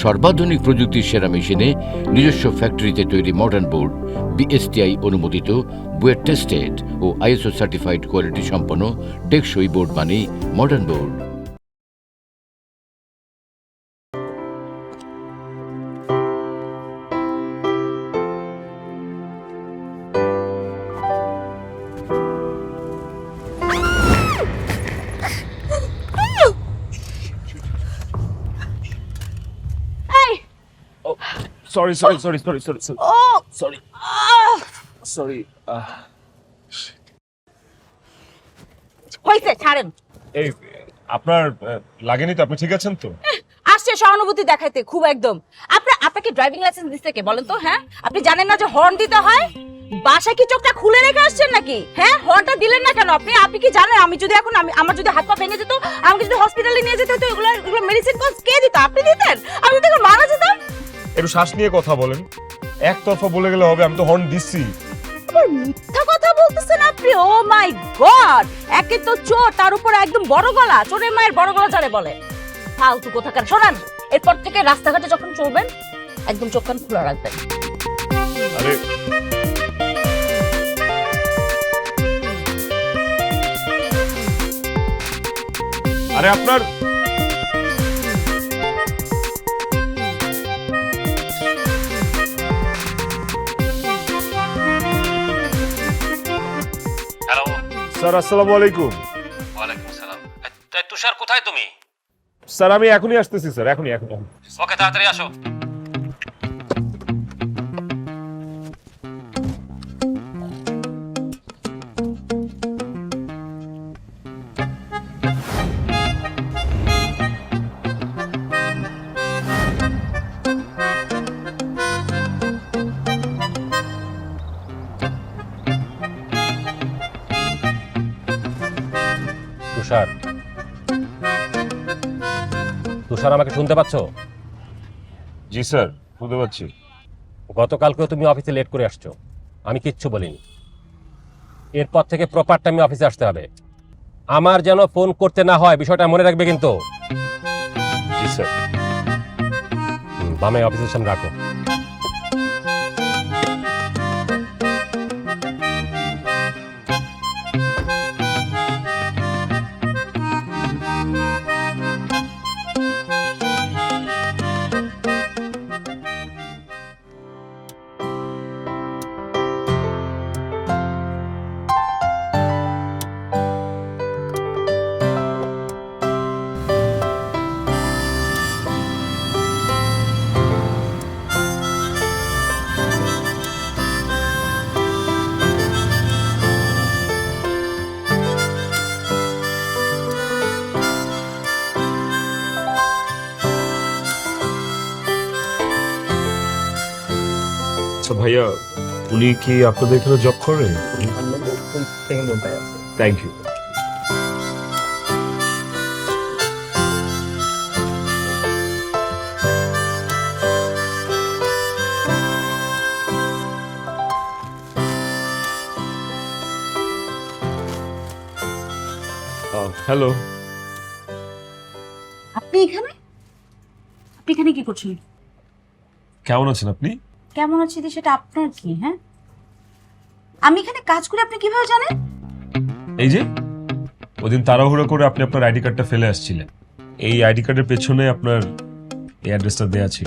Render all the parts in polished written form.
সর্বাধুনিক প্রযুক্তির সেরা মেশিনে নিজস্ব ফ্যাক্টরিতে তৈরি মডার্ন বোর্ড, বিএসটিআই অনুমোদিত, বুয়েট টেস্টেড ও আইএসও সার্টিফাইড কোয়ালিটি সম্পন্ন টেকসই বোর্ড মানেই modern board. Sorry. Oh! Sorry. Sorry. হইছে ছাড়েন। এই আপনার লাগেনি তো? আপনি ঠিক আছেন তো? আসছে সহানুভূতি দেখাইতে খুব একদম। আপনাকে ড্রাইভিং লাইসেন্স দিতে কে বলেন তো? হ্যাঁ, আপনি জানেন না যে হর্ন দিতে হয়? বাসায় কি চোখটা খুলে রেখে আসছেন নাকি? হ্যাঁ, হর্নটা দিলেন না কেন আপনি? আপনি কি জানেন আমি যদি এখন আমার যদি হাত পা ভেঙে যেত, আমাকে যদি হসপিটালে নিয়ে যেতে হতো, এগুলো মেডিসিন কস্ট কে দিত? আপনি দিতেন? আমি তো এখন মারা যেতাম। একটু শ্বাস নিয়ে কথা বলেন। একতরফা বলে গেলে হবে? আমি তো হর্ন দিচ্ছি। আবার মিথ্যা কথা বলতেছেন আপনি। ও মাই গড, একে তো চোর, তার উপর একদম বড় গলা। চোরের মায়ের বড় গলা যারে বলে। ফালতু কোথাকার। শোনান, এরপর থেকে রাস্তাঘাটে যখন চলবেন একদম চোখ কান খোলা রাখবেন। আরে আরে আপনার হ্যালো। স্যার, আসসালামু আলাইকুম। ওয়ালাইকুম সালাম। তুষার, কোথায় তুমি? স্যার, আমি এখনই আসতেছি স্যার, এখনই। ওকে, তাড়াতাড়ি আসো। তুষার, তুষার, আমাকে শুনতে পাচ্ছ? জি স্যার, শুনতে পাচ্ছি। গতকালকেও তুমি অফিসে লেট করে আসছো, আমি কিচ্ছু বলিনি। এরপর থেকে প্রপার টাইমে অফিসে আসতে হবে। আমার যেন ফোন করতে না হয়, বিষয়টা মনে রাখবে কিন্তু। জি স্যার। বামে অফিসের সামনে রাখো। আচ্ছা ভাইয়া, উনি কি আপনাদের এখানে জব করে? Thank you. হ্যালো। আপনি এখানে? আপনি এখানে কি করছেন? কেমন আছেন আপনি? কেমন আছি সেটা আপনার কি? হ্যাঁ, আমি এখানে কাজ করি, আপনি কিভাবে জানেন? এই যে ওদিন তাড়াহুড়ো করে আপনি আপনার আইডি কার্ডটা ফেলে আসছিলেন, এই আইডি কার্ডের পেছনে আপনার এই অ্যাড্রেসটা দেয়া ছিল।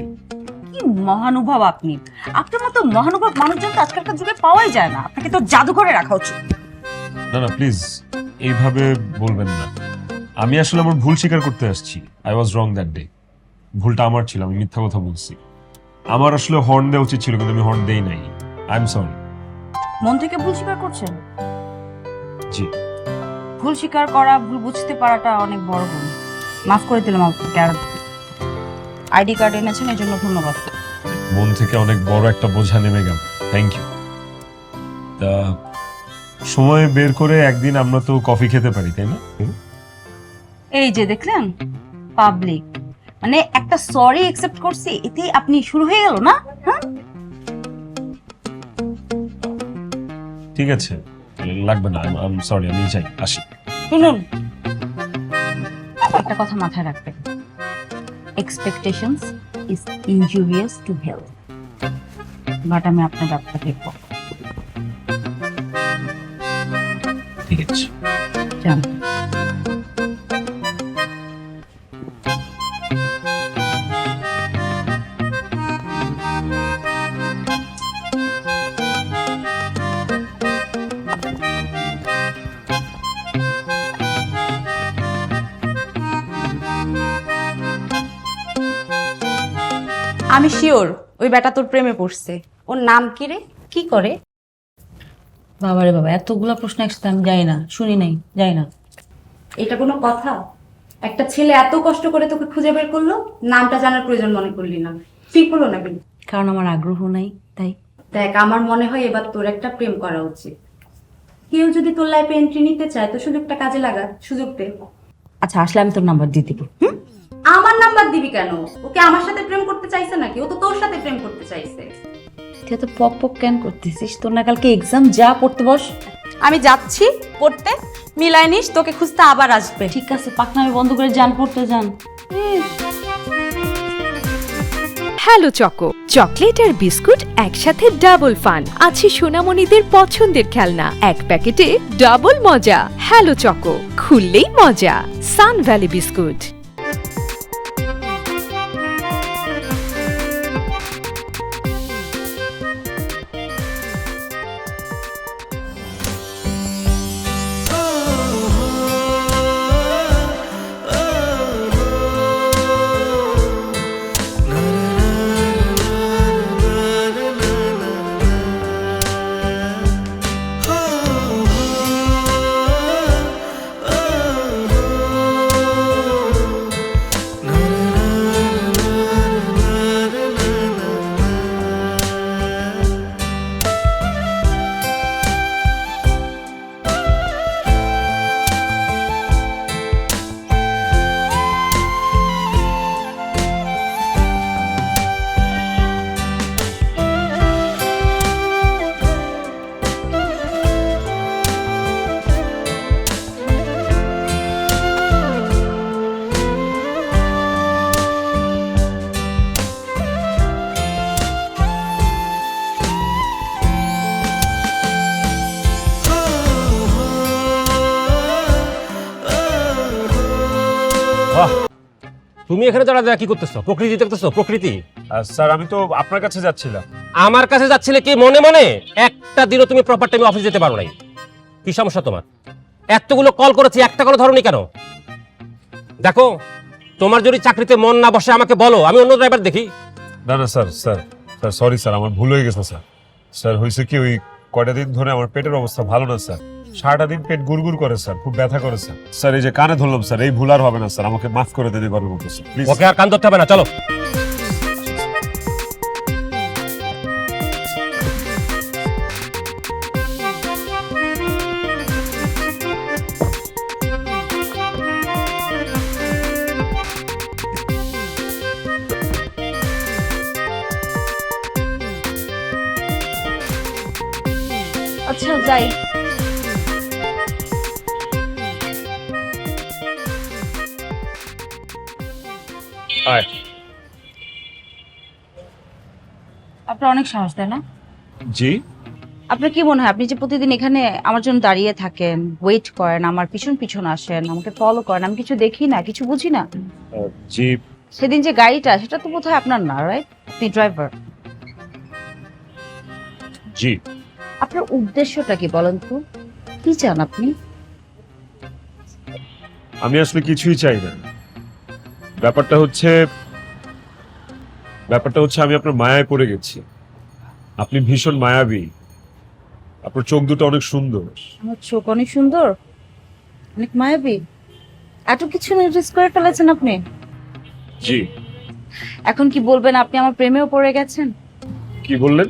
কি মহানুভব আপনি! আপনার মতো মহানুভব মানুষজন তো আজকালকার যুগে পাওয়াই যায় না। আপনাকে তো জাদুঘরে রাখা উচিত। না না, প্লিজ এইভাবে বলবেন না। আমি আসলে আমার ভুল স্বীকার করতে আসছি। I was wrong that day. ভুলটা আমার ছিল, আমি মিথ্যা কথা বলছি। আমার আসলে হর্ন দেওয়া উচিত ছিল, কিন্তু আমি হর্ন দেই নাই। I am sorry. মন থেকে ভুল স্বীকার করছেন? জি। ভুল স্বীকার করা, ভুল বুঝতে পারাটা অনেক বড় গুণ। মাফ করে দিলাম আপনাকে। আর আইডি কার্ড এনেছেন এই জন্য ধন্যবাদ। মন থেকে অনেক বড় একটা বোঝা নেমে গেল। Thank you. তা সময় বের করে একদিন আমরা তো কফি খেতে পারি, তাই না? এই যে দেখলেন, পাবলিক মানে একটা সরি অ্যাকসেপ্ট করছি, এতে আপনি শুরু হয়ে গেল না? হ্যাঁ, ঠিক আছে, লাগবে না। আই এম সরি, আমি যাই, আসি। শুনুন, একটা কথা মাথায় রাখবেন, expectations is injurious to health, but আমি আপনার ব্যাপারটা দেখব। ঠিক আছে। যান। আমি শিওর ওই বেটা তোর প্রেমে পড়ছে। ওর নাম কি রে, কি করে? বাবারে বাবা, এতগুলা প্রশ্ন একসাথে আমি যাই না, শুনি নাই, যাই না। এটা কোনো কথা? একটা ছেলে এত কষ্ট করে তোকে খুঁজে বের করলো, নামটা জানার প্রয়োজন মনে করলি না? ঠিক হলো না কিন্তু। কারণ আমার আগ্রহ নাই তাই। দেখ, আমার মনে হয় এবার তোর একটা প্রেম করা উচিত। কেউ যদি তোর লাইফে এন্ট্রি নিতে চায় তো সুযোগটা কাজে লাগা, সুযোগ দে। আচ্ছা, আসলে আমি তোর নাম্বার দিয়ে দিব। আমার নাম্বার দিবি কেন? ওকে আমার সাথে প্রেম করতে চাইছে নাকি? ও তো তোর সাথে প্রেম করতে চাইছে। তুই এত পক পক কেন করতেছিস? তোর না কালকে এক্সাম, যা পড়তে বস। আমি যাচ্ছি পড়তে, মিলাই নিস, তোকে খুঁজতে আবার আসবে। ঠিক আছে, পাকনামি বন্ধ করে যান, পড়তে যান। হ্যালো চকো, চকলেট আর বিস্কুট একসাথে ডাবল ফান। আছে সোনামণিদের পছন্দের খেলনা, এক প্যাকেটে ডাবল মজা। হ্যালো চকো, খুললেই মজা। সান ভ্যালি বিস্কুট। বাহ, তুমি এখানে দাঁড়া কি করতেছো? প্রকৃতি দেখতেছো? প্রকৃতি? স্যার আমি তো আপনার কাছে যাচ্ছিলাম। আমার কাছে যাচ্ছিলে কি মনে মনে? একটা দিনও তুমি প্রপার টাইমে অফিস যেতে পারো নাই। কি সমস্যা তোমার? এতগুলো কল করেছি, একটা কল ধরোনি কেন? দেখো, তোমার যদি চাকরিতে মন না বসে আমাকে বলো, আমি অন্য ড্রাইভার দেখি। না না sir, sir sir sorry sir, আমার ভুল হয়ে গেছে স্যার। স্যার হয়েছে কি, ওই কয়টা দিন ধরে আমার পেটের অবস্থা ভালো না স্যার। সারাটা দিন পেট গুড়গুড় করে স্যার, খুব ব্যথা করে স্যার। স্যার এই যে কানে ধরলাম স্যার, এই ভুল আর হবে না স্যার, আমাকে মাফ করে দিতে পারবেন স্যার প্লিজ। ওকে আর কান ধরতে হবে না, চলো। আচ্ছা যাই। আয়। আপনার অনেক সাহস, তাই না? জি। আপনার কি মনে হয় আপনি যে প্রতিদিন এখানে আমার জন্য দাঁড়িয়ে থাকেন, ওয়েট করেন, আমার পিছন পিছন আসেন, আমাকে ফলো করেন, আমি কিছু দেখি না, কিছু বুঝি না? জি। সেদিন যে গাড়িটা, সেটা তো বোধহয় আপনার না, রাইট? আপনি ড্রাইভার। জি। আপনার উদ্দেশ্যটা কি বলেন তো? কি চান আপনি? আমি আসলে কিছুই চাই না। ব্যাপারটা হচ্ছে আমি আপনার মায়ায় পড়ে গেছি। আপনি ভীষণ মায়াবী, আপনার চোখ দুটো অনেক সুন্দর। আমার চোখ অনেক সুন্দর, অনেক মায়াবী। এত কিছু নোটিস করে ফেলেছেন আপনি। জি। এখন কি বলবেন আপনি আমার প্রেমেও পড়ে গেছেন? কি বললেন?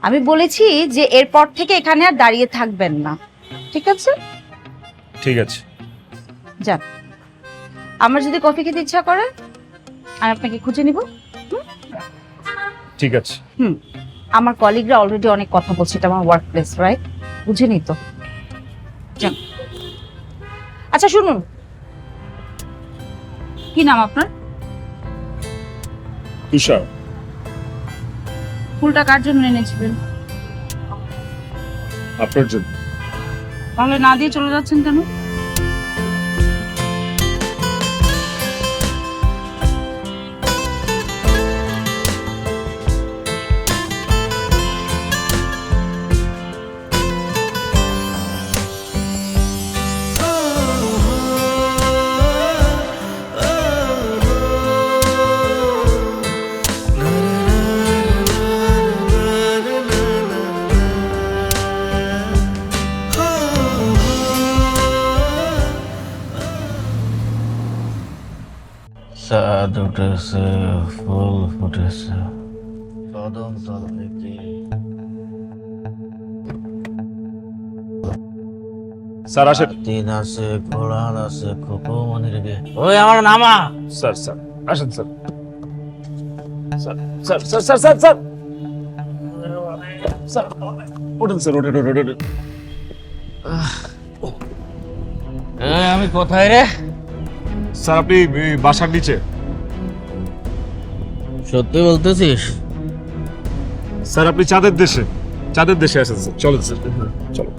আমি বলেছি যে এরপর থেকে এখানে আর দাঁড়িয়ে থাকবেন না, ঠিক আছে? ঠিক আছে। যান। আমার যদি কফি খেতে ইচ্ছা করে আমি আপনাকে খুঁজে নিব। ঠিক আছে। আমার কলিগরা অলরেডি অনেক কথা বলছে, এটা আমার ওয়ার্ক প্লেস, রাইট? বুঝেনি তো? যান। আচ্ছা শুনুন, কি নাম আপনার? তুষার, ফুলটা কার জন্য এনেছিলেন? আপনার জন্য। তাহলে না দিয়ে চলে যাচ্ছেন কেন? চাঁদ উঠেছে, ফুল ফুটেছে, কদম তলাইতে। স্যার আসেন। দিন আছে, কোরআন আছে, খুকুমনির গে। ওই আমার নামা। স্যার স্যার আসেন sir. Sir sir sir sir sir sir sir ওঠেন স্যার, ওঠেন ওঠেন ওঠেন। আমি কোথায় রে? স্যার আপনি এই বাসার নিচে। সত্যি বলতেছিস? স্যার আপনি চাঁদের দেশে, চাঁদের দেশে আসেন স্যার। চলেন স্যার, চলো।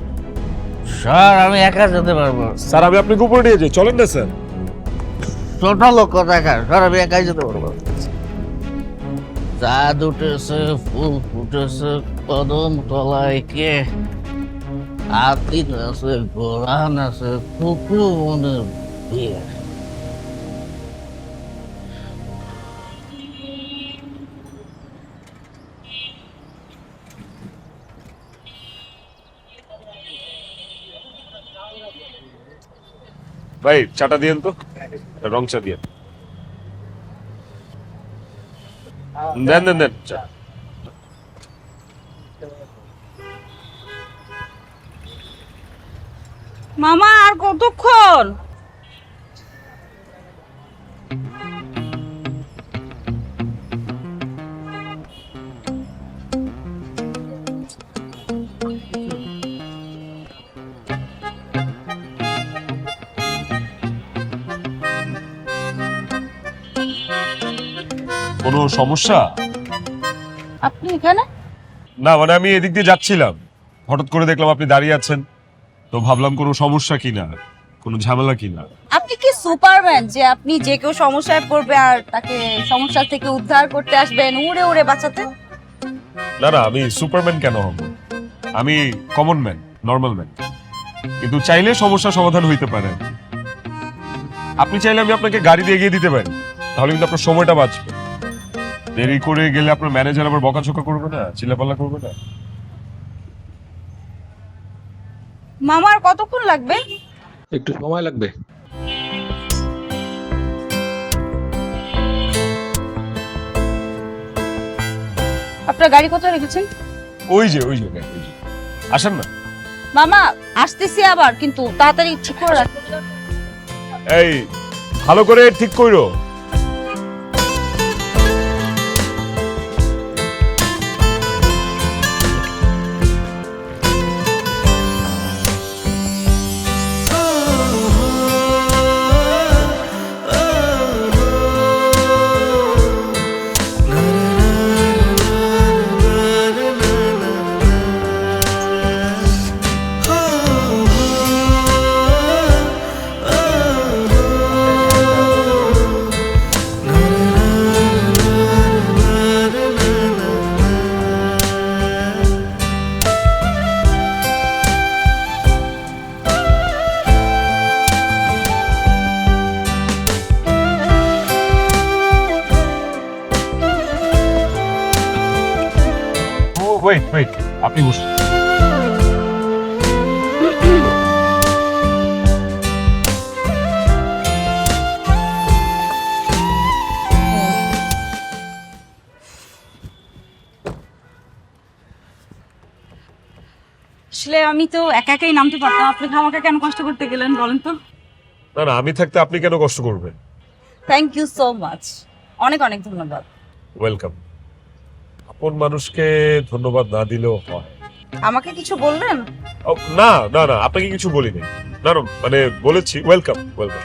স্যার আমি একা যেতে পারবো। স্যার আমি আপনাকে উপরে নিয়ে যাই, চলেন না স্যার। ছোট লোক কোথাকার, স্যার আমি একাই যেতে পারবো। চাঁদ উঠেছে, ফুল ফুটেছে, কদম তলায় কে? আর দিন আছে, কোরআন আছে, খুকুমনির বিয়ে। ভাই চাটা দিয়েন তো, রং চা দিয়ে দেন দেন দেন চা। মামা আর কতক্ষণ? কোনো সমস্যা? আপনি এখানে? না মানে আমি এদিক দিয়ে যাচ্ছিলাম, হঠাৎ করে দেখলাম আপনি দাঁড়িয়ে আছেন, তো ভাবলাম কোনো সমস্যা কিনা, কোনো ঝামেলা কিনা। আপনি কি সুপারম্যান যে আপনি যে কেউ সমস্যায় পড়বে আর তাকে সমস্যা থেকে উদ্ধার করতে আসবেন উড়ে উড়ে বাঁচাতে? না না, আমি সুপারম্যান কেন হব? আমি কমন ম্যান, নর্মাল ম্যান, কিন্তু চাইলে সমস্যা সমাধান হইতে পারে। আপনি চাইলে আমি আপনাকে গাড়ি দিয়ে এগিয়ে দিতে পারি, তাহলে কিন্তু আপনার সময়টা বাঁচবে। দেরি করে গেলে আপনার ম্যানেজার আবার বকাঝকা করবে না, চিল্লাপাল্লা করবে না। মামার কতক্ষণ লাগবে? একটু সময় লাগবে। আপনার গাড়ি কোথায় রেখেছেন? ওই যে ওই যে আসেন না। মামা আসতেছি আবার, কিন্তু তাড়াতাড়ি ঠিক করে রাখুন। এই ভালো করে ঠিক কইরো। ওয়েট ওয়েট, আপনি বসুন। আসলে আমি তো একা একাই নামতে পারতাম, আপনি আমাকে কেন কষ্ট করতে গেলেন বলেন তো? না না, আমি থাকতে আপনি কেন কষ্ট করবেন? থ্যাংক ইউ সো মাচ, অনেক অনেক ধন্যবাদ। ওয়েলকাম। আপন মানুষকে ধন্যবাদ না দিলেও হয়। আমাকে কিছু বললেন? ও, না না না, আপনাকে কিছু বলিনি। না না, মানে বলেছি ওয়েলকাম ওয়েলকাম।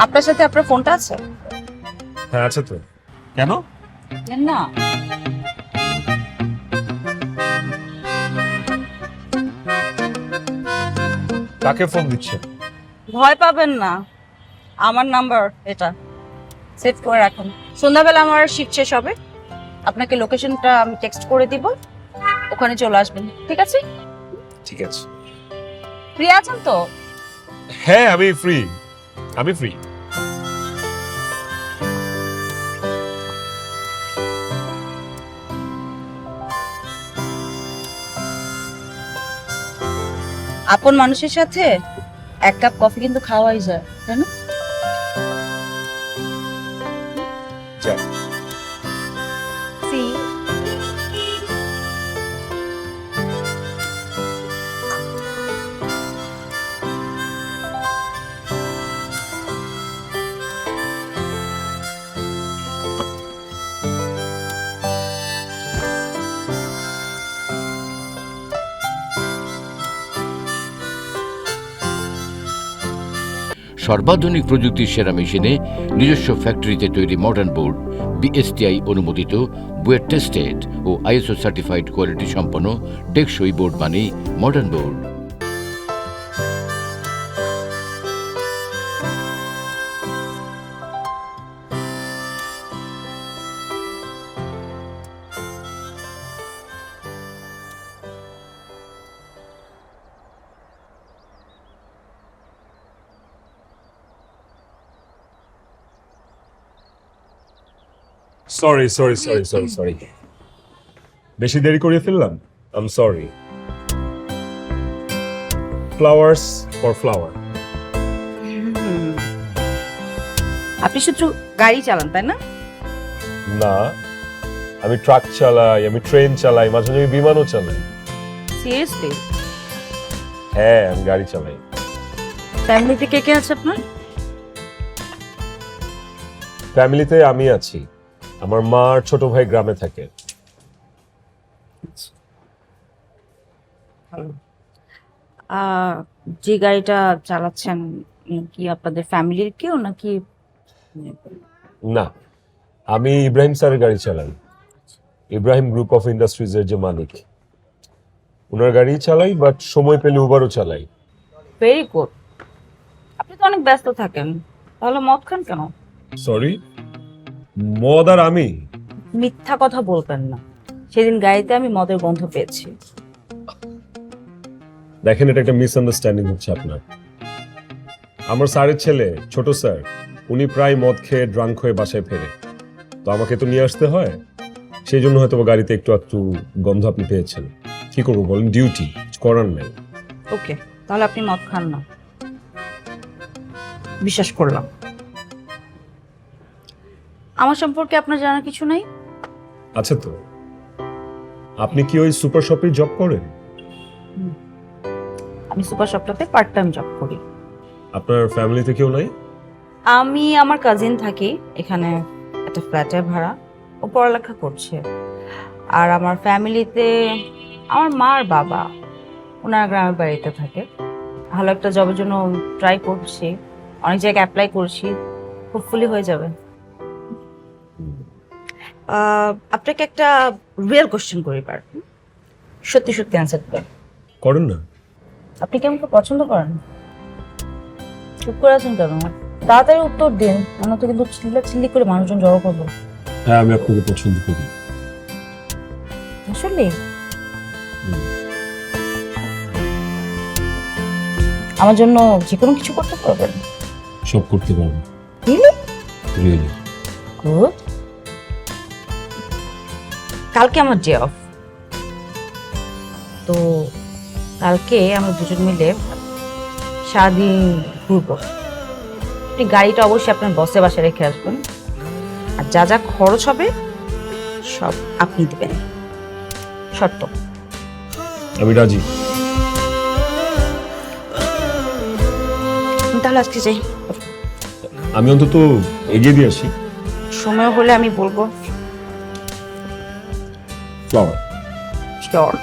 আপনার সাথে আপনার ফোনটা আছে? হ্যাঁ আছে তো। কেন? নেন না। কাকে ফোন দিচ্ছে? ভয় পাবেন না, আমার নাম্বার এটা, সেভ করে রাখুন। সন্ধ্যাবেলা আমার শিফট শেষ হবে, আপনাকে লোকেশনটা আমি টেক্সট করে দিব, ওখানে চলে আসবেন, ঠিক আছে? ঠিক আছে। ফ্রি আছেন তো? হ্যাঁ আমি ফ্রি, আমি ফ্রি। আপন মানুষের সাথে এক কাপ কফি কিন্তু খাওয়াই যায়, তাই না? যাক। See? সর্বাধুনিক প্রযুক্তির সেরা মেশিনে নিজস্ব ফ্যাক্টরিতে তৈরি মডার্ন বোর্ড, বিএসটিআই অনুমোদিত, বুয়েট টেস্টেড ও আইএসও সার্টিফাইড কোয়ালিটি সম্পন্ন টেকসই বোর্ড মানেই modern board. Sorry sorry sorry sorry sorry, বেশি দেরি করে ফেললাম, I am sorry. Flowers for flower. আপনি শুধু গাড়ি চালান, তাই না? না, আমি ট্রাক চালাই, আমি ট্রেন চালাই, মাঝে মাঝে আমি বিমানও চালাই। সিরিয়াসলি? হ্যাঁ আমি গাড়ি চালাই। ফ্যামিলিতে কে কে আছে আপনার? ফ্যামিলিতে আমি আছি, আমার মা আর ছোট ভাই গ্রামে থাকে। যে গাড়িটা চালাচ্ছেন কি আপনাদের ফ্যামিলির কেউ নাকি? না, আমি ইব্রাহিম স্যারের গাড়ি চালাই, ইব্রাহিম গ্রুপ অফ ইন্ডাস্ট্রিজ এর যে মালিক, ওনার গাড়ি চালাই, বাট সময় পেলে উবারও চালাই। Very good. আপনি তো অনেক ব্যস্ত থাকেন, তাহলে মদ খান কেন? সরি, মদ আর আমি? মিথ্যা কথা বলবেন না, সেদিন গাড়িতে আমি মদের গন্ধ পেয়েছি। দেখেন, এটা একটা মিসআন্ডারস্ট্যান্ডিং হচ্ছে আপনার। আমার স্যারের ছেলে ছোট স্যার, উনি প্রায় মদ খেয়ে ড্রাঙ্ক হয়ে বাসায় ফেরে, তো আমাকে তো নিয়ে আসতে হয়, সেই জন্য হয়তো গাড়িতে একটু একটু গন্ধ আপনি পেয়েছেন। কি করবো বলেন, ডিউটি, করার নেই। ওকে, তাহলে আপনি মদ খান না, বিশ্বাস করলাম। আমার সম্পর্কে আপনার জানা কিছু নাই? আচ্ছা, তো আপনি কি ওই সুপার শপে জব করেন? আমি সুপার শপটাতে পার্ট টাইম জব করি। আপনার ফ্যামিলিতে কেউ নাই? আমি আমার কাজিন থাকি এখানে একটা ফ্ল্যাটে ভাড়া, ও পড়ালেখা করছে। আর আমার ফ্যামিলিতে আমার মা আর বাবা, ওনারা গ্রামের বাড়িতে থাকে। ভালো একটা জবের জন্য ট্রাই করছি, অনেক জায়গায় অ্যাপ্লাই করছি, হোপফুলি হয়ে যাবে। আপনাকে একটা রিয়েল কোশ্চেন করি, পার সত্যি সত্যি অ্যান্সার দেবেন? করেন না। আপনি কি আমাকে পছন্দ করেন? চুপ করে আছেন কেন? তাড়াতাড়ি উত্তর দিন, আমরা তো কিন্তু চিল্লি করে মানুষজন জড়ো করবো। হ্যাঁ, আমি আপনাকে পছন্দ করি। আসলে আমার জন্য যে কোনো কিছু করতে পারবেন? সব করতে পারবো। রিয়েলি? রিয়েলি? গুড। কালকে আমার ডে অফ, তো কালকে আমরা দুজন মিলে সারাদিন ঘুরবো। আপনি গাড়িটা অবশ্যই আপনার বসে বাসায় রেখে আসবেন, আর যা যা খরচ হবে সব আপনি দেবেন, শর্ত। আমি রাজি। তাহলে আজকে যাই। আমি অন্তত এগিয়ে দিয়ে আসি। সময় হলে আমি বলবো। ফ্লাওয়ার। শিওর।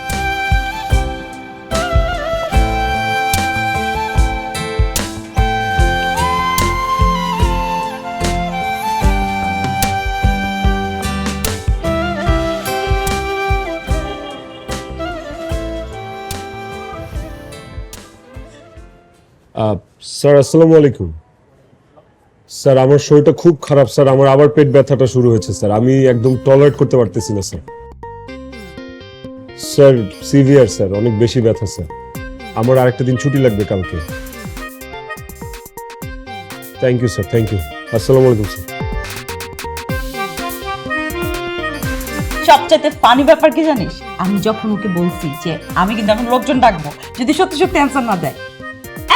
স্যার আসসালামু আলাইকুম। স্যার আমার শরীরটা খুব খারাপ স্যার, আমার আবার পেট ব্যথাটা শুরু হয়েছে স্যার, আমি একদম টলারেট করতে পারতেছি না স্যার। স্যার সিভিয়ার স্যার, অনেক বেশি ব্যথা স্যার, আমার আরেকটা দিন ছুটি লাগবে কালকে। Thank you sir, thank you. আসসালামু আলাইকুম স্যার। সবচাইতে ফানি ব্যাপার কি জানিস, আমি যখন ওকে বলছি যে আমি কিন্তু এখন লোকজন ডাকবো যদি সত্যি সত্যি অ্যান্সার না দেয়,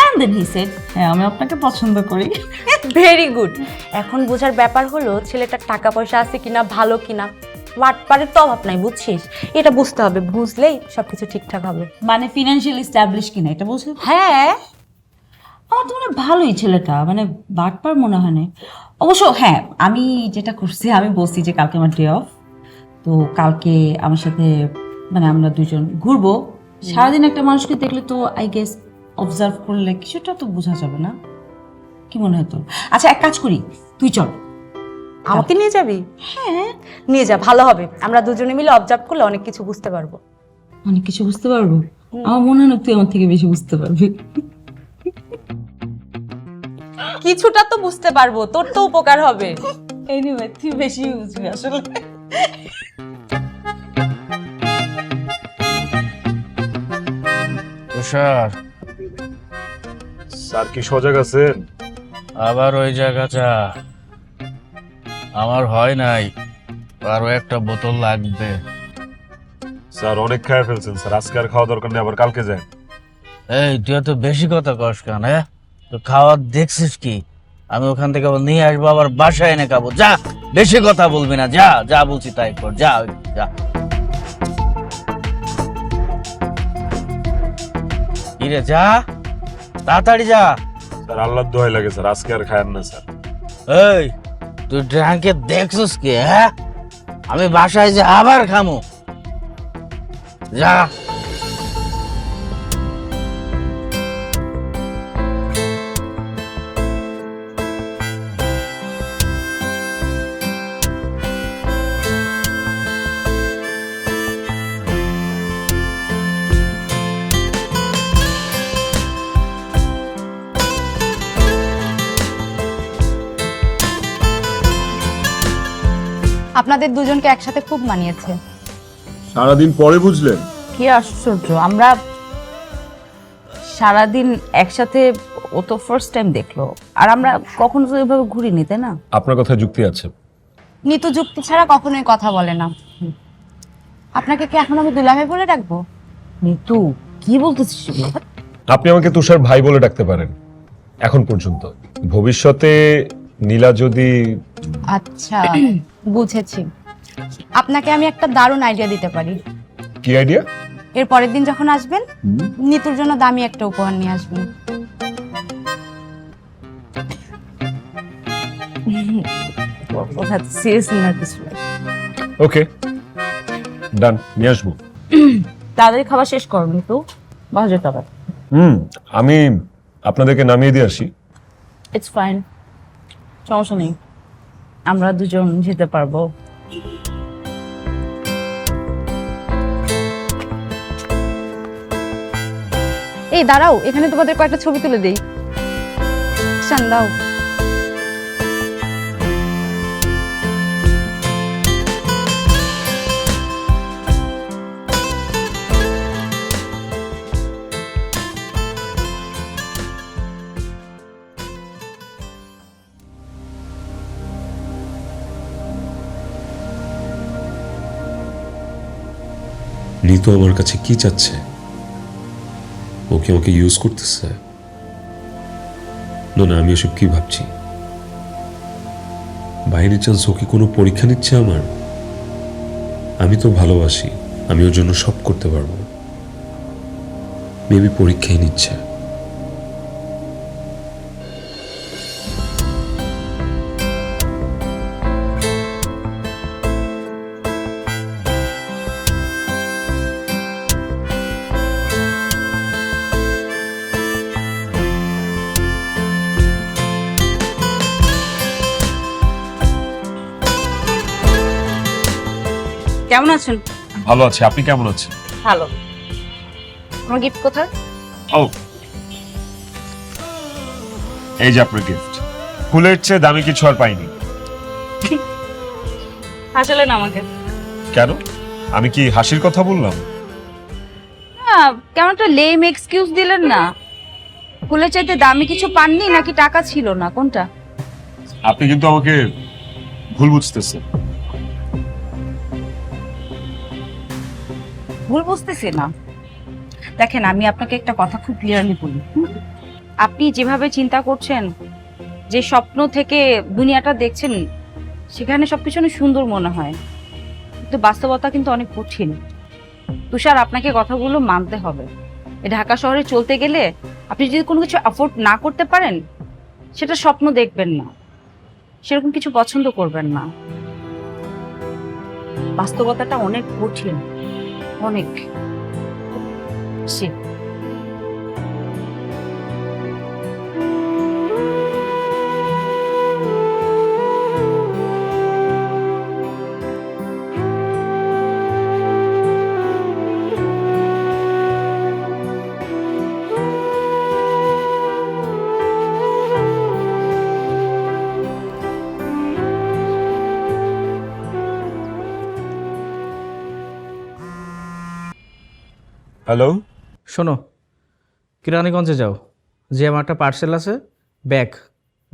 এন্ড দেন হি সেড হ্যাঁ আমি আপনাকে পছন্দ করি। Very good. এখন বোঝার ব্যাপার হলো ছেলেটার টাকা পয়সা আছে কিনা, ভালো কিনা। ওয়াটপারের তো অভাব নাই, বুঝছিস? এটা বুঝতে হবে, বুঝলেই সবকিছু ঠিকঠাক হবে। মানে ফিনান্সিয়ালি স্ট্যাবলিশ কিনা এটা বলছি। হ্যাঁ, আমার তো মনে হয় ভালোই ছেলেটা, মানে বাটপার মনে হয় না। অবশ্য হ্যাঁ, আমি যেটা করছি আমি বলছি যে কালকে আমার ডে অফ, তো কালকে আমার সাথে মানে আমরা দুজন ঘুরবো। সারাদিন একটা মানুষকে দেখলে তো আই গেস অবজার্ভ করলে কিছুটা তো বোঝা যাবে না, কি মনে হয় তোর? আচ্ছা এক কাজ করি, তুই চল। আমাকে নিয়ে যাবি? হ্যাঁ, নিয়ে যা, ভালো হবে। আমরা দুজনে মিলে অবজার্ভ করলে অনেক কিছু বুঝতে পারবো। অনেক কিছু বুঝতে পারবো। আমার মনে হয় না তুই আমার থেকে বেশি বুঝতে পারবি। কিছুটা তো বুঝতে পারবো, তোর তো উপকার হবে। এনিওয়ে তুই বেশি বুঝবি আসলে। তুষার, স্যার কি সজাগ আছেন? আবার ওই জায়গা যা, আমার হয় নাই, আরো একটা বোতল লাগবে। স্যার অনেক খায় ফেলছেন স্যার, আজকে আর খাওয়া দরকার নেই, আবার কালকে যান। এই তুই তো বেশি কথা কস কেন? হ্যাঁ, তো খাওয়ার দেখছিস কি? আমি ওখান থেকে আবার নিয়ে আসবো, আবার বাসায় এনে খাবো। যা, বেশি কথা বলবি না, যা যা বলছি তাই কর, যা যা। কিরে যা, তাড়াতাড়ি যা। স্যার আল্লাহর দোহাই লাগে স্যার, আজকে আর খায়েন না স্যার। এই তুই ড্রাঙ্কে দেখছিস কি? হ্যাঁ, আমি বাসায় যে আবার খামো, যা। আপনাদের দুজনকে একসাথে খুব মানিয়েছে। সারাদিন পরে বুঝলেন? কি আশ্চর্য, আমরা সারাদিন একসাথে, ও তো ফার্স্ট টাইম দেখলো, আর আমরা কখনো তো এভাবে ঘুরিনি, তাই না? আপনার কথা যুক্তি আছে। নিতু যুক্তি ছাড়া কখনোই কথা বলে না। আপনাকে কি এখন আমি দুলাভাই বলে ডাকবো? নিতু কি বলতেছিস এগুলো? আপনি আমাকে তুষার ভাই বলে ডাকতে পারেন এখন পর্যন্ত, ভবিষ্যতে নীলা যদি... আচ্ছা বুঝেছি। আপনাকে আমি একটা দারুণ আইডিয়া দিতে পারি। কি আইডিয়া? এর পরের দিন যখন আসবেন, নিতুর জন্য দামি একটা উপহার নিয়ে আসবেন। সিরিয়াসলি না কিছু। ওকে ডান, নিয়ে আসবো। তাড়াতাড়ি খাওয়া শেষ করো নিতু, বাসা যেতে হবে। আমি আপনাদেরকে নামিয়ে দিয়ে আসি। ইটস ফাইন, সমস্যা নেই, আমরা দুজন যেতে পারবো। এই দাঁড়াও, এখানে তোমাদের কয়েকটা ছবি তুলে দেই। শান দাও। নীতু আমার কাছে কি চাচ্ছে? ও কি আমাকে ইউজ করতেছে? না না, আমি এসব কি ভাবছি? বাইরে চান্স ও কি কোনো পরীক্ষা নিচ্ছে আমার? আমি তো ভালোবাসি, আমি ওর জন্য সব করতে পারবো। মেবি পরীক্ষাই নিচ্ছে। কেমন আছেন? ভালো আছি, আপনি কেমন আছেন? ভালো। আমার গিফট কোথায়? ও এই যে আপনার গিফট। ফুলের চেয়ে দামি কিছু আর পাইনি। হাসালেন আমাকে। কেন? আমি কি হাসির কথা বললাম? না, কেমন একটা লেম এক্সকিউজ দিলেন না। ফুলের চাইতে দামি কিছু পাননি নাকি টাকা ছিল না, কোনটা? আপনি কিন্তু আমাকে ভুল বুঝতেছেন। ভুল বুঝতেছি না। দেখেন, আমি আপনাকে একটা কথা খুব ক্লিয়ারলি বলি। আপনি যেভাবে চিন্তা করছেন, যে স্বপ্ন থেকে দুনিয়াটা দেখছেন, সেখানে সবকিছু অনেক সুন্দর মনে হয়, কিন্তু বাস্তবতা কিন্তু অনেক কঠিন। তুষার, আপনাকে কথাগুলো মানতে হবে। এই ঢাকা শহরে চলতে গেলে আপনি যদি কোনো কিছু অ্যাফোর্ড না করতে পারেন, সেটা স্বপ্ন দেখবেন না, সেরকম কিছু পছন্দ করবেন না। বাস্তবতাটা অনেক কঠিন, অনেক। হ্যালো, শোনো, কিরানীগঞ্জে যাও, যে আমার একটা পার্সেল আছে, ব্যাগ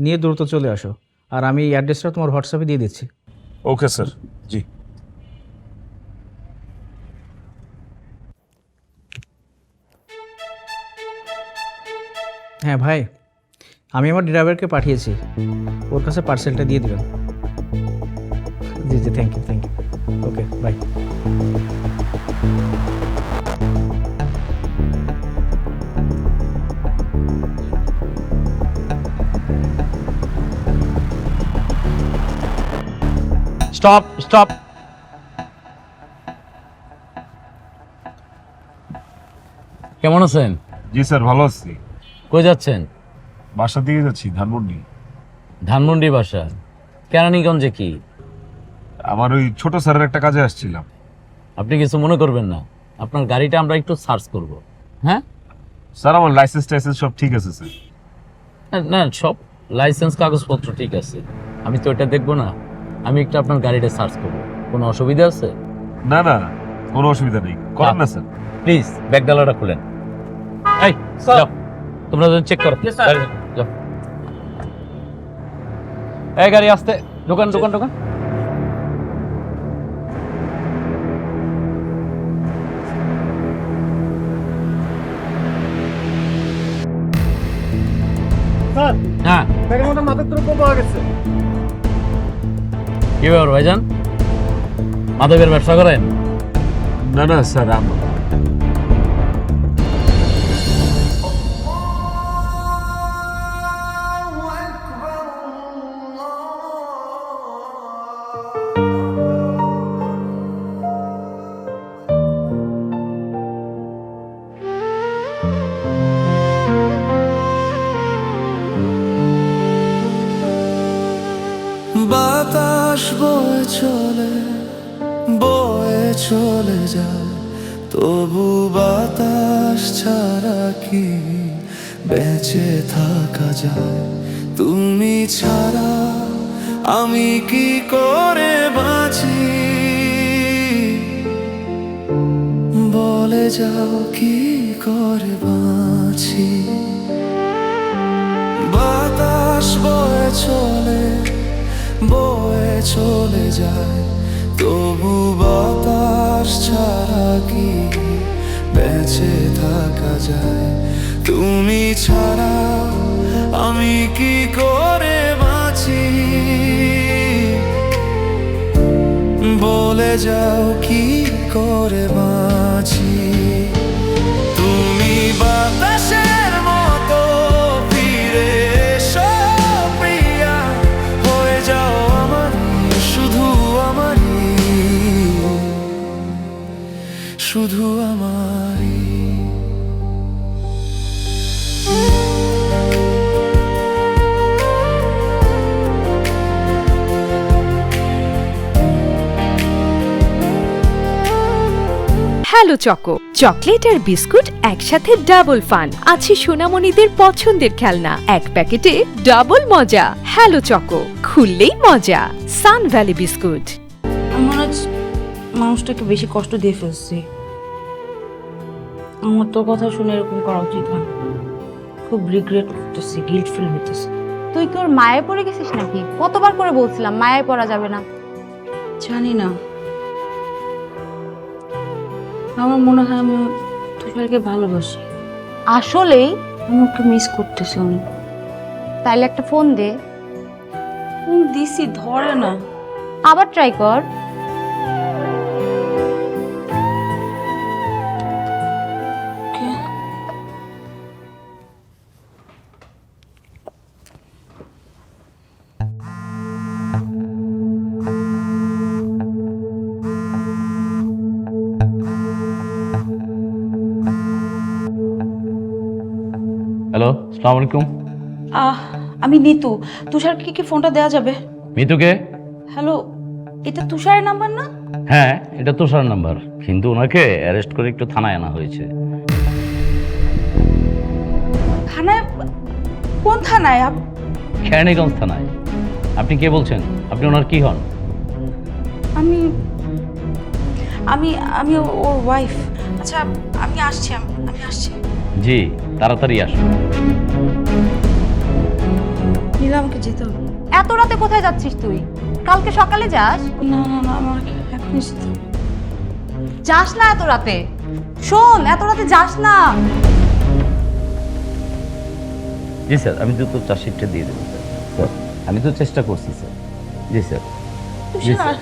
নিয়ে দ্রুত চলে আসো। আর আমি এই অ্যাড্রেসটা তোমার হোয়াটসঅ্যাপে দিয়ে দিচ্ছি। Okay sir. জি। হ্যাঁ ভাই, আমি আমার ড্রাইভারকে পাঠিয়েছি, ওর কাছে পার্সেলটা দিয়ে দেবেন। জি জি, thank you, thank you. Okay, bye. Stop stop. কেমন আছেন? জি স্যার, ভালো আছি। কই যাচ্ছেন? বাসার দিকে যাচ্ছি, ধানমন্ডি। ধানমন্ডি বাসা? কেরানীগঞ্জে কি? আমার ওই ছোট স্যারের একটা কাজে আসছিলাম। আপনি কিছু মনে করবেন না, আপনার গাড়িটা আমরা একটু সার্চ করব। হ্যাঁ স্যার, আমার লাইসেন্স টাইসেন্স সব ঠিক আছে স্যার। না, সব লাইসেন্স কাগজপত্র ঠিক আছে, আমি তো এটা দেখবো না, আমি একটু আপনার গাড়িটা সার্চ করব। কোনো অসুবিধা আছে? না না, কোনো অসুবিধা নেই, করেন না স্যার। প্লিজ ব্যাগ ডালাটা খুলেন। এই যাও, তোমরা চেক করো। যাও। এই গাড়ি আসতে, দোকান দোকান দোকান। হ্যাঁ, কি ব্যাপার ভাইজান, মাদকের ব্যবসা করেন? না না স্যার, বাতাস বয়ে চলে যায়, তবু বাতাস ছাড়া কি বেঁচে থাকা যায়? তুমি ছাড়া আমি কি করে বাঁচি? বলে যাও কি করে বাঁচি? বাতাস বয়ে চলে যায়, তবু বাতাস ছাড়া কি বেঁচে থাকা যায়? তুমি ছাড়া আমি কি করে বাঁচি? বলে যাও কি করে বাঁচি? তুমি বাতাসের মতো ফিরে এসো প্রিয়া, হয়ে যাও আমারই, শুধু আমারই, শুধু আমারই। হ্যালো হ্যালো চকো, চকলেট আর বিস্কুট একসাথে ডাবল ফান। আছে সোনামণিদের পছন্দের খেলনা, এক প্যাকেটে ডাবল মজা। হ্যালো চকো, খুললেই মজা। সান ভ্যালি বিস্কুট। আমার আজ মানুষটাকে বেশি কষ্ট দিয়ে ফেলছি। আমার তোর কথা শুনে এরকম করা উচিত হয়। খুব রিগ্রেট করতেছি, গিল্ট ফিল হইতেছে। তুই কি ওর মায়ে পড়ে গেছিস নাকি? কতবার করে বলছিলাম মায়ায় পড়া যাবে না। জানি না, আমার মনে হয় আমি তুষারকে ভালোবাসি। আসলেই? আমি ওকে মিস করতেছি অনেক। তাইলে একটা ফোন দে। ফোন দিছি, ধরে না। আবার ট্রাই কর। হ্যালো, আসসালামু আলাইকুম। আমি নিতু। তুষারকে কি ফোনটা দেওয়া যাবে? মিতুকে? হ্যালো, এটা তুষারের নাম্বার না? হ্যাঁ, এটা তুষার নাম্বার, কিন্তু ওনাকে অ্যারেস্ট করে একটু থানায় আনা হয়েছে। থানায়? কোন থানায়? কেরানীগঞ্জ থানায়। আপনি কে বলছেন? আপনি ওনার কি হন? আমি আমি আমি ওর ওয়াইফ। আচ্ছা, আমি আসছি। আমি আসছি। জি, তাড়াতাড়ি আসুন। নীলা, আমাকে যেতে হবে। এত রাতে কোথায় যাচ্ছিস তুই? কালকে সকালে যাস। না না না, আমার এখনই যেতে হবে। যাস না এত রাতে। শোন, এত রাতে যাস না। জি স্যার, আমি দ্রুত চার্জশিটটা দিয়ে দেবো স্যার। আমি তো চেষ্টা করছি স্যার। জি স্যার। জি স্যার।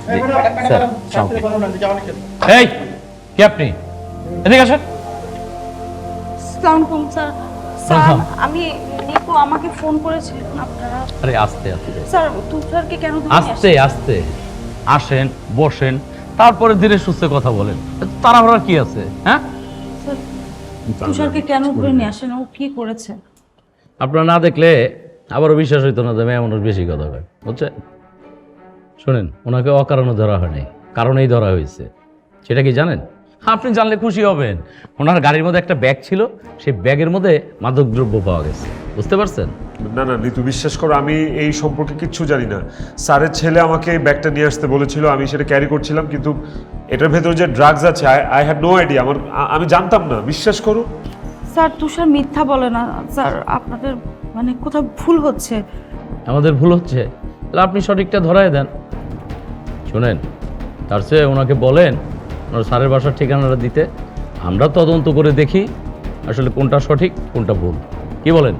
স্যার, এই কে আপনি? এদিকে আসেন। আসসালামু আলাইকুম স্যার। স্যার, আমি নিকু, আমাকে ফোন করেছিলেন আপনারা। আরে আস্তে আস্তে স্যার, তুষারকে কেন ধরে নিয়ে আস্তে আস্তে আসেন, বসেন, তারপরে ধীরে সুস্থে কথা বলেন। তাড়াহুড়ার কি আছে? হ্যাঁ, স্যার, তুষারকে কেন ধরে নিয়ে আসেন? ও কি করেছে? আপনারা না দেখলে আবারও বিশ্বাস হইতো না যে মেয়ে মানুষ বেশি কথা হয়, বুঝছেন? শোনেন, ওনাকে অকারণে ধরা হয়নি, কারণেই ধরা হয়েছে। সেটা কি জানেন? আপনি জানলে খুশি হবেন। ওনার গাড়ির মধ্যে একটা ব্যাগ ছিল, সেই ব্যাগের মধ্যে মাদকদ্রব্য পাওয়া গেছে, বুঝতে পারছেন? না না নিতু, বিশ্বাস করো, আমি এই সম্পর্কে কিচ্ছু জানি না। স্যারের ছেলে আমাকে এই ব্যাগটা নিয়ে আসতে বলেছিল, আমি সেটা ক্যারি করছিলাম, কিন্তু এটার ভেতরে যে ড্রাগস আছে আই হ্যাড নো আইডিয়া। আমি জানতাম না, বিশ্বাস করো। স্যার, তুষার মিথ্যা বলে না। স্যার, আপনাদের মানে কোথাও ভুল হচ্ছে। আমাদের ভুল হচ্ছে? তাহলে আপনি সঠিকটা ধরায় দেন। শোনেন, তার চেয়ে ওনাকে বলেন ওনার স্যারের বাসার ঠিকানাটা দিতে, আমরা তদন্ত করে দেখি আসলে কোনটা সঠিক কোনটা ভুল। কি বলেন?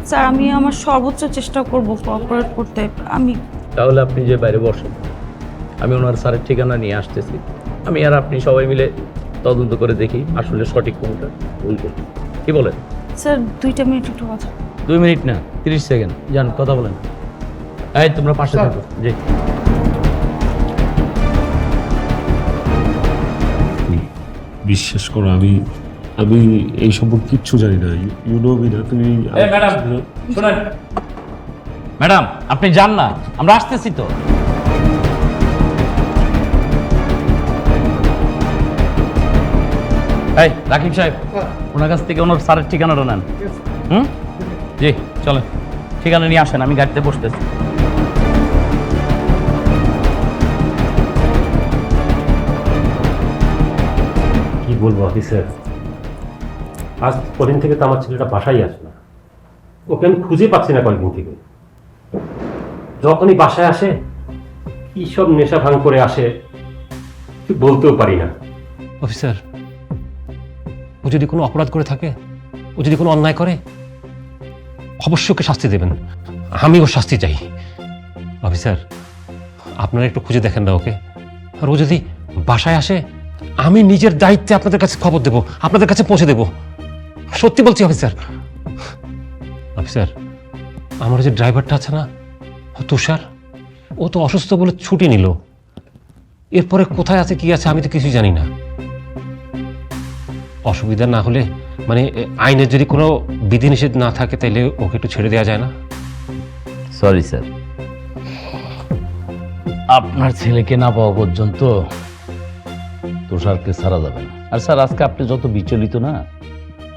স্যার, আমি আমার সর্বোচ্চ চেষ্টা করব কোঅপারেট করতে। আমি তাহলে আপনি যে বাইরে বসেন, আমি ওনার স্যারের ঠিকানা নিয়ে আসতেছি। আমি আর আপনি সবাই মিলে তদন্ত করে দেখি আসলে সঠিক কোনটা ভুল কোনটা। কি বলেন? স্যার, 2 মিনিট একটু কথা। 2 মিনিট না, 30 সেকেন্ড। যান, কথা বলেন। এই তোমরা পাশে থাকো। জি। বিশ্বাস করো, আমি এই সম্পর্কে কিচ্ছু জানি না। ইউ নো মি না, তুমি। ম্যাডাম শুনেন, ম্যাডাম আপনি যান না, আমরা আসতেছি তো। এই রাকিব সাহেব, ওনার কাছ থেকে ওনার স্যারের ঠিকানাটা নেন। জি চলেন, ঠিকানা নিয়ে আসেন, আমি গাড়িতে বসতেছি। কি বলবো অফিসার, আজ কদিন থেকে তো আমার ছেলেটা বাসায় আসে না। ওকে আমি খুঁজে পাচ্ছি না কয়েকদিন থেকে। যখনই বাসায় আসে কি সব নেশা ভাঙ করে আসে, ঠিক বলতেও পারি না। অফিসার, ও যদি কোনো অপরাধ করে থাকে, ও যদি কোনো অন্যায় করে, অবশ্যই ওকে শাস্তি দেবেন। আমি ওর শাস্তি চাই। অফিসার, আপনারা একটু খুঁজে দেখেন না ওকে। আর ও যদি বাসায় আসে, আমি নিজের দায়িত্বে আপনাদের কাছে খবর দেব, আপনাদের কাছে পৌঁছে দেব। সত্যি বলছি অফিসার। অফিসার, আমার যে ড্রাইভারটা আছে না, তুষার, ও তো অসুস্থ বলে ছুটি নিল। এরপরে কোথায় আছে কি আছে আমি তো কিছুই জানি না। অসুবিধা না হলে, মানে আইনের যদি কোনো বিধিনিষেধ না থাকে, তাইলে ওকে একটু ছেড়ে দেওয়া যায় না? সরি স্যার, আপনার ছেলেকে না পাওয়া পর্যন্ত তুষারকে ছাড়া যাবে না। আর স্যার আজকে আপনি যত বিচলিত না,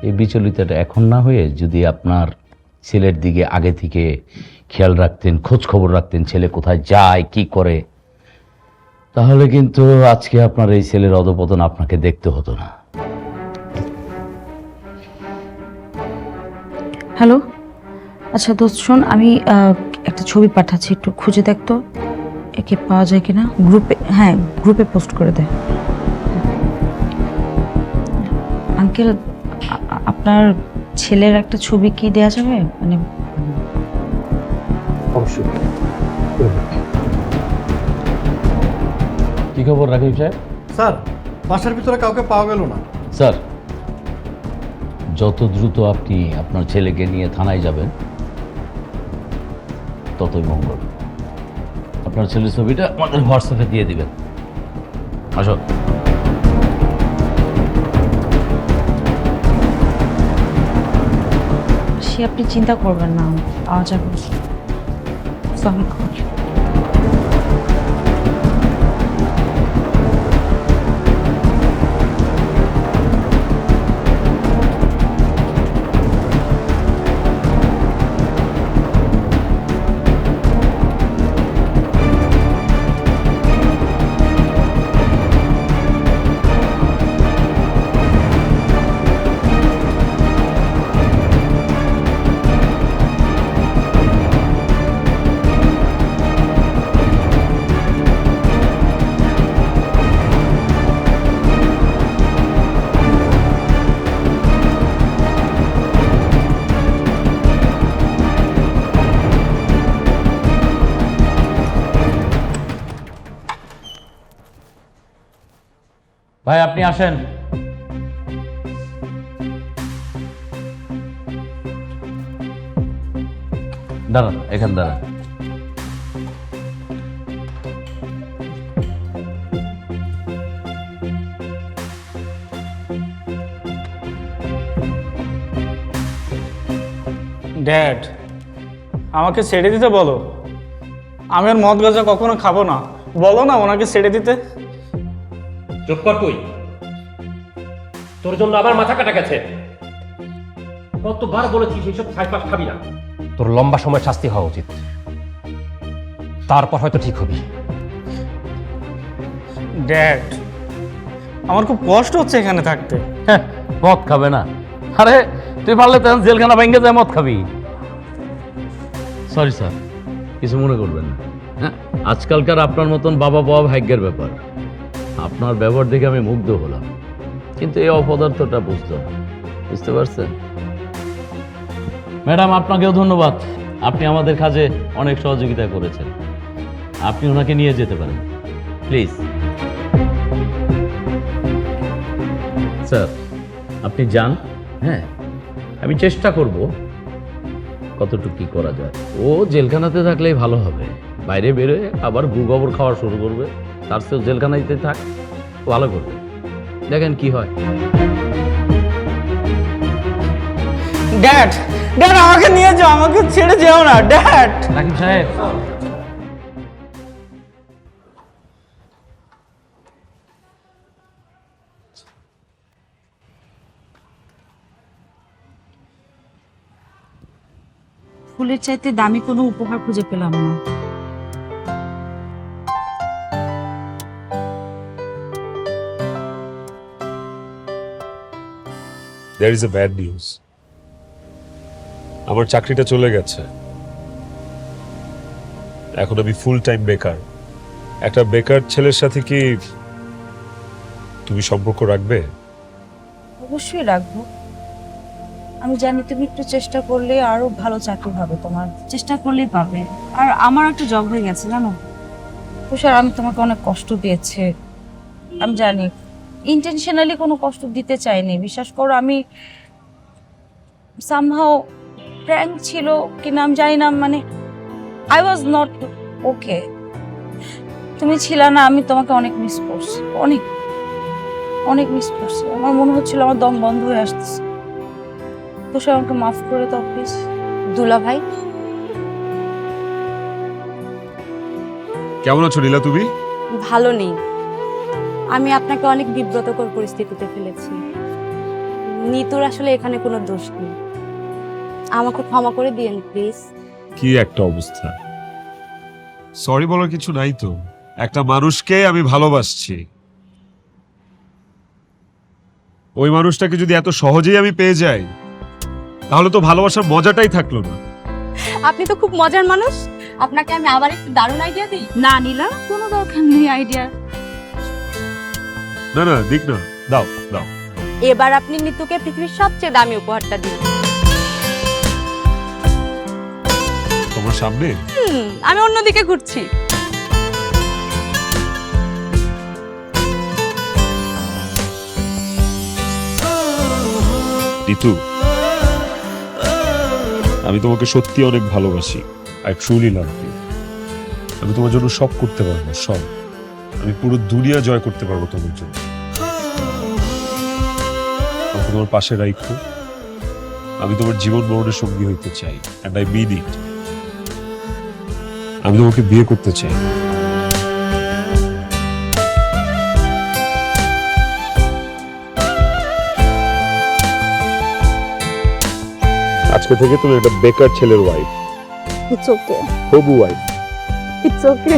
এই বিচলিতটা এখন না হয়ে যদি আপনার ছেলের দিকে আগে থেকে খেয়াল রাখতেন, খোঁজ খবর রাখতেন, ছেলে কোথায় যায় কি করে, তাহলে কিন্তু আজকে আপনার এই ছেলের অধপতন আপনাকে দেখতে হতো না। হ্যালো, আচ্ছা দোস্ত শোন, আমি একটা ছবি পাঠাচ্ছি, একটু খুঁজে দেখতো একে পাওয়া যায় কিনা। গ্রুপে, হ্যাঁ গ্রুপে পোস্ট করে দে। আঙ্কেল, আপনার ছেলের একটা ছবি কি দেয়া যাবে? মানে অবশ্যই। কি খবর রাকিব সাহেব? স্যার, বাসার ভিতরে কাউকে পাওয়া গেল না। স্যার, যত দ্রুত আপনি আপনার ছেলেকে নিয়ে থানায় যাবেন ততই মঙ্গল। আপনার ছেলের ছবিটা আমাদের হোয়াটসঅ্যাপে দিয়ে দিবেন। আসো। সে আপনি চিন্তা করবেন না, পাওয়া যাবে। সরি। ভাই আপনি আসেন। দাঁড়ান, এখান দাঁড়ান। ড্যাড, আমাকে ছেড়ে দিতে বলো। আমি আর মদ গাঁজা কখনো খাবো না। বলো না ওনাকে ছেড়ে দিতে। চুপ কর তুই, তোর জন্য আমার মাথা কাটা গেছে। কতবার বলেছিস এইসব ছাইপাস খাবি না। তোর লম্বা সময় শাস্তি হওয়া উচিত, তারপর হয়তো ঠিক হবি। ড্যাড, আমার খুব কষ্ট হচ্ছে এখানে থাকতে। হ্যাঁ, মদ খাবে না? আরে তুই পারলে তখন জেলখানা ভেঙে যায় মদ খাবি। সরি স্যার, কিছু মনে করবেন না। হ্যাঁ, আজকালকার আপনার মতন বাবা পাওয়া ভাগ্যের ব্যাপার। আপনার ব্যবহার দেখে আমি মুগ্ধ হলাম, কিন্তু এই অপদার্থটা বুঝতো না। বুঝতে পারছেন? ম্যাডাম, আপনাকেও ধন্যবাদ। আপনি আমাদের কাজে অনেক সহযোগিতা করেছেন। আপনি ওনাকে নিয়ে যেতে পারেন প্লিজ। স্যার আপনি যান। হ্যাঁ, আমি চেষ্টা করব কতটুকু কি করা যায়। ও জেলখানাতে থাকলেই ভালো হবে। বাইরে বেরোয় আবার গুগবর খাওয়া শুরু করবে, তার চেয়েও জেলখানাইতে থাক, ভালো করবে। দেখেন কি হয়। ড্যাড, ড্যাড আমাকে নিয়ে যাও, আমাকে ছেড়ে যেও না ড্যাড। রাকিব সাহেব, ফুলের চাইতে দামি কোনো উপহার খুঁজে পেলাম না। There is a bad news. আমার চাকরিটা চলে গেছে। এখন আমি ফুল টাইম বেকার। একটা বেকার ছেলের সাথে কি তুমি সম্পর্ক রাখবে? অবশ্যই রাখবো। আমি জানি তুমি একটু চেষ্টা করলে আরো ভালো চাকরি হবে, তোমার চেষ্টা করলেই পাবে। আর আমার একটা জব হয়ে গেছে জানো তুষার, আমি তোমাকে অনেক কষ্ট দিয়েছি আমি জানি। ইন্টেনশনালি কোনো কষ্ট দিতে চাইনি, বিশ্বাস করো। আমি সামহাও প্র্যাঙ্ক ছিল কিনা আমি জানি না, মানে আই ওয়াজ নট ওকে। তুমি ছিলা না, আমি তোমাকে অনেক মিস করছি, অনেক অনেক মিস করছি। আমার মনে হচ্ছিল আমার দম বন্ধ হয়ে আসতেছে। তুষার আমাকে মাফ করে দাও প্লিজ। দুলা ভাই, কেমন আছো নীলা তুমি? ভালো নেই। আমি আপনাকে অনেক বিব্রতকর পরিস্থিতিতে ফেলেছি। নিতুর আসলে এখানে কোনো দোষ নেই, আমাকে ক্ষমা করে দিয়েন প্লিজ। কি একটা অবস্থা! সরি বলার কিছু নাই তো, একটা মানুষকে আমি ভালোবাসছি, ওই মানুষটাকে যদি এত সহজেই আমি পেয়ে যাই তাহলে তো ভালোবাসার মজাটাই থাকলো না। আপনি তো খুব মজার মানুষ, আপনাকে আমি আবার একটু দারুণ আইডিয়া দিই। না নীলা, কোনো দরকার নেই আইডিয়া। না না, দিক না, দাও দাও। এবার আপনি নিতুকে পৃথিবীর সবচেয়ে দামি উপহারটা দিন। তোমার সামনে? আমি অন্যদিকে ঘুরছি। নিতু, আমি তোমাকে সত্যি অনেক ভালোবাসি। I truly love you. আমি তোমার জন্য সব করতে পারবো, সব। আমি পুরো দুনিয়া জয় করতে পারবো তোমার জন্য। আমাকে তোমার পাশে রাখো। আমি তোমার জীবন মরণের সঙ্গী হইতে চাই, এন্ড আই মিন ইট। আমি তোমাকে বিয়ে করতে চাই। আজকে থেকে তুমি একটা বেকার ছেলের ওয়াইফ। ইটস ওকে, হবু ওয়াইফ। It's okay.